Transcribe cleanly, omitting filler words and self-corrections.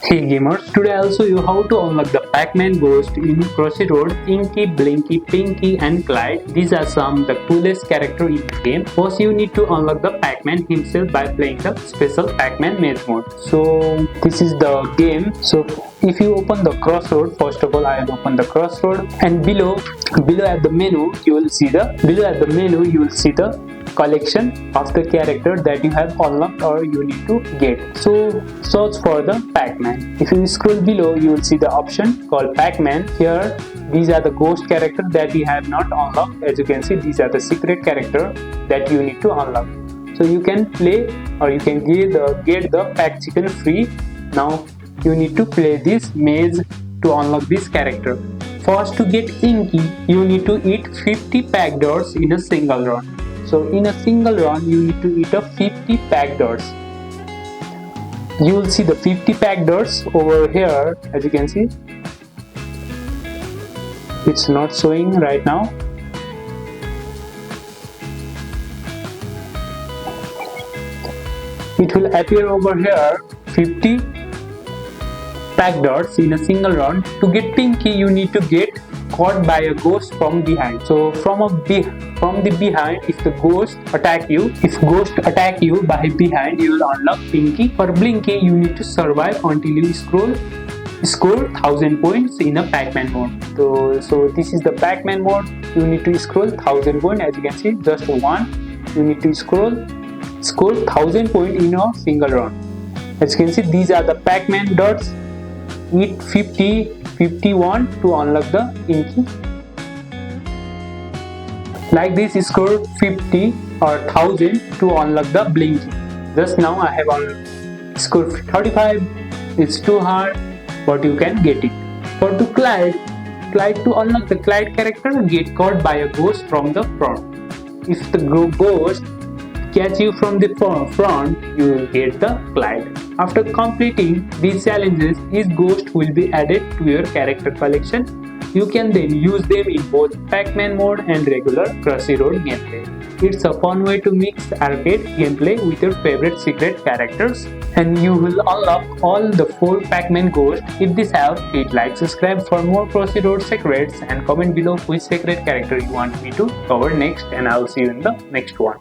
Hey gamers, today I'll show you how to unlock the Pac-Man ghost in Crossy Road, Inky, Blinky, Pinky and Clyde. These are some the coolest characters in the game. First you need to unlock the Pac-Man himself by playing the special Pac-Man maze mode. So this is the game. So if you open the Crossroad, first of all I will open the Crossroad, and below at the menu you will see the collection of the character that you have unlocked or you need to get. So search for the Pac-Man. If you scroll below you will see the option called Pac-Man. Here these are the ghost characters that you have not unlocked. As you can see, these are the secret character that you need to unlock. So you can play or you can get the pack chicken free. Now you need to play this maze to unlock this character. First, to get Inky you need to eat 50 pack doors in a single run. So in a single run you need to eat a 50 pack doors. You will see the 50 pack doors over here. As you can see, it's not showing right now. It will appear over here 50 pack doors in a single run. To get Pinky you need to get caught by a ghost from behind. So from the behind, if the ghost attack you by behind, you will unlock Pinky. For Blinky you need to survive until you score 1000 points in a Pac-Man mode. So this is the Pac-Man mode. You need to score 1000 points. As you can see, just one. You need to score 1000 points in a single run. As you can see, these are the Pac-Man dots. Eat 51 to unlock the Inky. Like this, score 50 or 1000 to unlock the Blinky. Just now I have scored 35. It's too hard, but you can get it. For to Clyde to unlock the Clyde character, get caught by a ghost from the front. If the ghost catch you from the front, you will get the Clyde. After completing these challenges, each ghost will be added to your character collection. You can then use them in both Pac-Man mode and regular Crossy Road gameplay. It's a fun way to mix arcade gameplay with your favorite secret characters, and you will unlock all the 4 Pac-Man ghosts. If this helped, hit like, subscribe for more Crossy Road secrets, and comment below which secret character you want me to cover next, and I'll see you in the next one.